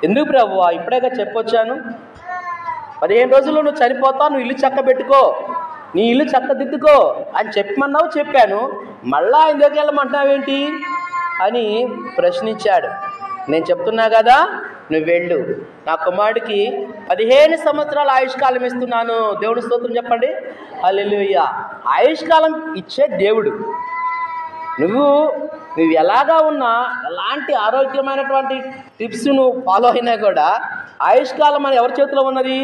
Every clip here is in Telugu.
ఎందుకు ప్రభువా? ఇప్పుడేగా చెప్పొచ్చాను, 15 రోజుల్లో నువ్వు చనిపోతావు, నువ్వు ఇల్లు చక్కబెట్టుకో, నీ ఇల్లు చక్కదిద్దుకో అని చెప్పమన్నావు, చెప్పాను, మళ్ళా ఎందుకు వెళ్ళమంటున్నావేంటి అని ప్రశ్నించాడు. నేను చెప్తున్నా కదా, నువ్వు వెళ్ళు, నా కుమారుడికి 15 సంవత్సరాల ఆయుష్కాలం ఇస్తున్నాను. దేవుడి స్తోత్రం చెప్పండి, హల్లెలూయా. ఆయుష్కాలం ఇచ్చే దేవుడు. నువ్వు ఎలాగా ఉన్నా, ఎలాంటి ఆరోగ్యమైనటువంటి టిప్స్ నువ్వు ఫాలో అయినా కూడా ఆయుష్కాలం అని ఎవరి చేతిలో ఉన్నది?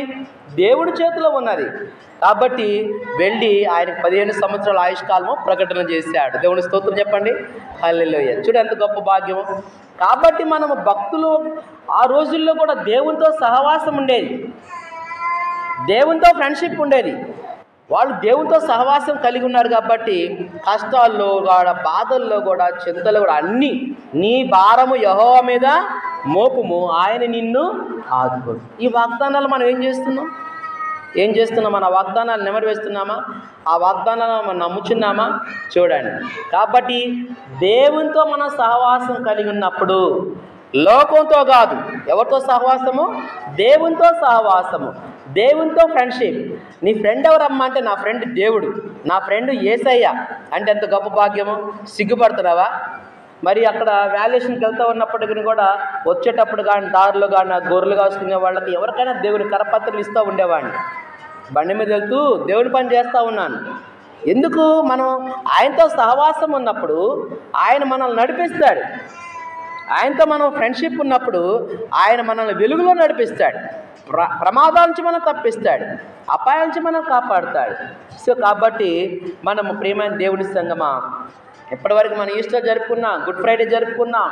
దేవుడి చేతిలో ఉన్నది. కాబట్టి వెళ్ళి ఆయనకు 15 సంవత్సరాల ఆయుష్కాలము ప్రకటన చేశాడు. దేవుని స్తోత్రం చెప్పండి, హల్లెలూయా. చూడు ఎంత గొప్ప భాగ్యము. కాబట్టి మనము భక్తులు ఆ రోజుల్లో కూడా దేవునితో సహవాసం ఉండేది, దేవునితో ఫ్రెండ్షిప్ ఉండేది. వాళ్ళు దేవునితో సహవాసం కలిగి ఉన్నారు కాబట్టి కష్టాల్లో కూడా, బాధల్లో కూడా, చింతలో కూడా అన్నీ నీ భారము యెహోవా మీద మోపుము, ఆయన నిన్ను ఆదుకోడు. ఈ వాగ్దానాలు మనం ఏం చేస్తున్నాం? మన వాగ్దానాలు నెమరు వేస్తున్నామా? ఆ వాగ్దానాలు మనం నమ్ముచున్నామా? చూడండి. కాబట్టి దేవునితో మనం సహవాసం కలిగి ఉన్నప్పుడు, లోకంతో కాదు, ఎవరితో సహవాసము? దేవునితో సహవాసము, దేవునితో ఫ్రెండ్షిప్. నీ ఫ్రెండ్ ఎవరమ్మా అంటే, నా ఫ్రెండ్ దేవుడు, నా ఫ్రెండ్ యేసయ్య అంటే ఎంత గొప్ప భాగ్యము. సిగ్గుపడుతున్నావా? మరి అక్కడ వాల్యుయేషన్కి వెళ్తూ ఉన్నప్పటికీ కూడా వచ్చేటప్పుడు కానీ, దారిలో కానీ, గొర్రెలు కాసుకునే వాళ్ళకి ఎవరికైనా దేవుని కరపత్రలు ఇస్తూ ఉండేవాడిని. బండి మీద వెళ్తూ దేవుని పని చేస్తూ ఉన్నాను. ఎందుకు? మనం ఆయనతో సహవాసం ఉన్నప్పుడు ఆయన మనల్ని నడిపిస్తాడు. ఆయనతో మనం ఫ్రెండ్షిప్ ఉన్నప్పుడు ఆయన మనల్ని వెలుగులో నడిపిస్తాడు, ప్రమాదాల నుంచి మనం తప్పిస్తాడు, అపాయాల నుంచి మనం కాపాడుతాడు. సో కాబట్టి మనము ప్రియమైన దేవుని సంగమా, ఎప్పటివరకు మనం ఈస్టర్ జరుపుకున్నాం, గుడ్ ఫ్రైడే జరుపుకున్నాం,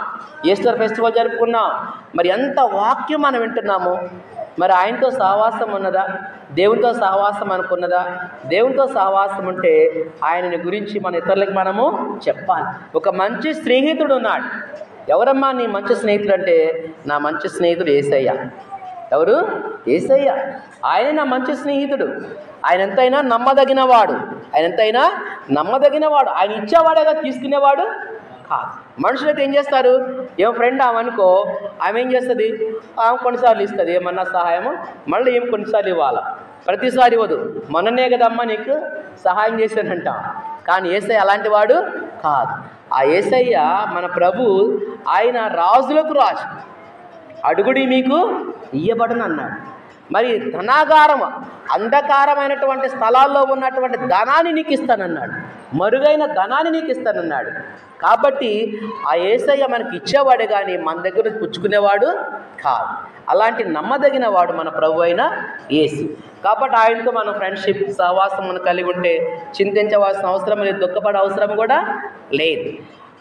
ఈస్టర్ ఫెస్టివల్ జరుపుకున్నాం, మరి ఎంత వాక్యం మనం వింటున్నాము. మరి ఆయనతో సహవాసం ఉన్నదా? దేవునితో సహవాసం అనుకున్నదా? దేవునితో సహవాసం ఉంటే ఆయనని గురించి మన ఇతరులకు మనము చెప్పాలి. ఒక మంచి స్నేహితుడు ఉన్నాడు. ఎవరమ్మా నీ మంచి స్నేహితుడు అంటే, నా మంచి స్నేహితుడు యేసయ్య. ఎవరు? యేసయ్య. ఆయన నా మంచి స్నేహితుడు. ఆయన ఎంతైనా నమ్మదగినవాడు, ఆయన ఇచ్చేవాడేగా తీసుకునేవాడు కాదు. మనుషులైతే ఏం చేస్తారు? ఏం ఫ్రెండ్ ఆమెనుకో, ఆమె ఏం చేస్తుంది? ఆమె కొన్నిసార్లు ఇస్తుంది ఏమన్నా సహాయము, మళ్ళీ ఏం కొన్నిసార్లు ఇవ్వాలా, ప్రతిసారి ఇవ్వదు. మొన్ననే కదమ్మా నీకు సహాయం చేశానంట. కానీ యేసయ్య అలాంటి వాడు కాదు. ఆ యేసయ్య మన ప్రభు, ఆయన రాజులకు రాజు. అడుగుడి మీకు ఇయ్యబడును అన్నాడు. మరి ధనాగారం, అంధకారమైనటువంటి స్థలాల్లో ఉన్నటువంటి ధనాన్ని నీకు ఇస్తానన్నాడు, మరుగైన ధనాన్ని నీకు ఇస్తానన్నాడు. కాబట్టి ఆ యేసయ్య మనకి ఇచ్చేవాడే కానీ మన దగ్గర పుచ్చుకునేవాడు కాదు. అలాంటి నమ్మదగిన వాడు మన ప్రభు అయిన యేసు. కాబట్టి ఆయనతో మనం ఫ్రెండ్షిప్, సహవాసం మనం కలిగి ఉంటే చింతించవలసిన అవసరం లేదు, దుఃఖపడే అవసరం కూడా లేదు.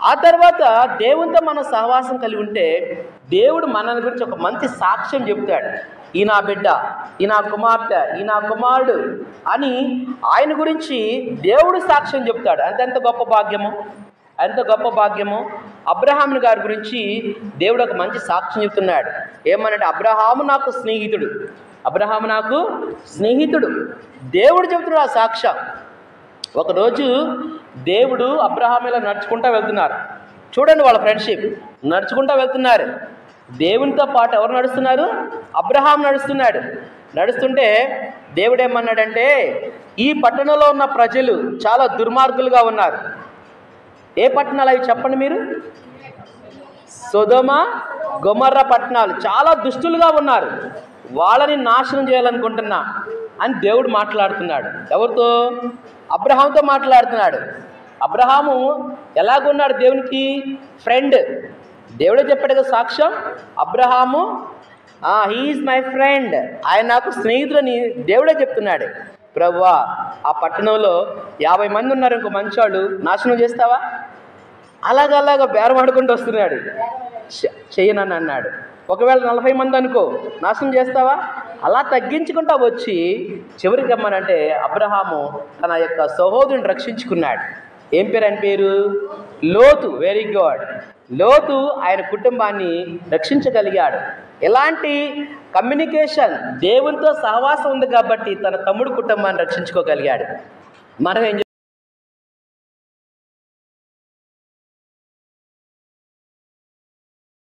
ఆ తర్వాత దేవునితో మనం సహవాసం కలిగి ఉంటే దేవుడు మన గురించి ఒక మంచి సాక్ష్యం చెప్తాడు. ఈ నా బిడ్డ, ఈ నా కుమార్తె, ఈ నా కుమారుడు అని ఆయన గురించి దేవుడు సాక్ష్యం చెప్తాడు. అంతెంత గొప్ప భాగ్యము, ఎంత గొప్ప భాగ్యము. అబ్రహాము గారి గురించి దేవుడు ఒక మంచి సాక్ష్యం చెప్తున్నాడు. ఏమనంటే, అబ్రహాము నాకు స్నేహితుడు, అబ్రహాము నాకు స్నేహితుడు. దేవుడు చెబుతున్నాడు ఆ సాక్ష్యం. ఒకరోజు దేవుడు అబ్రహాము ఇలా నడుచుకుంటూ వెళ్తున్నారు. చూడండి వాళ్ళ ఫ్రెండ్షిప్, నడుచుకుంటూ వెళ్తున్నారు. దేవునితో పాటు ఎవరు నడుస్తున్నారు? అబ్రహాము నడుస్తున్నాడు. నడుస్తుంటే దేవుడు ఏమన్నాడంటే, ఈ పట్టణంలో ఉన్న ప్రజలు చాలా దుర్మార్గులుగా ఉన్నారు. ఏ పట్టణాలు అవి చెప్పండి మీరు? సొదొమ, గొమొర్రా పట్టణాలు చాలా దుష్టులుగా ఉన్నారు, వాళ్ళని నాశనం చేయాలనుకుంటున్నా అని దేవుడు మాట్లాడుతున్నాడు. ఎవరితో? అబ్రహాముతో మాట్లాడుతున్నాడు. అబ్రహాము ఎలాగున్నాడు? దేవునికి ఫ్రెండ్. దేవుడే చెప్పాడు కదా సాక్ష్యం, అబ్రహాము హీఈస్ మై ఫ్రెండ్, ఆయన నాకు స్నేహితుడని దేవుడే చెప్తున్నాడు. ప్రభువా, ఆ పట్టణంలో 50 మంది ఉన్నారు, ఇంకో మంచి వాళ్ళు, నాశనం చేస్తావా? అలాగ బేరమాడుకుంటూ వస్తున్నాడు. చెయ్యనని అన్నాడు. ఒకవేళ 40 మంది అనుకో, నాశనం చేస్తావా? అలా తగ్గించుకుంటా వచ్చి చివరికి ఏమనంటే, అబ్రహాము తన యొక్క సహోదరుని రక్షించుకున్నాడు. ఏం పేరు ఆయన పేరు? లోతు. Very good. లోతు ఆయన కుటుంబాన్ని రక్షించగలిగాడు. ఎలాంటి కమ్యూనికేషన్, దేవునితో సహవాసం ఉంది కాబట్టి తన తమ్ముడు కుటుంబాన్ని రక్షించుకోగలిగాడు. మనం ఏం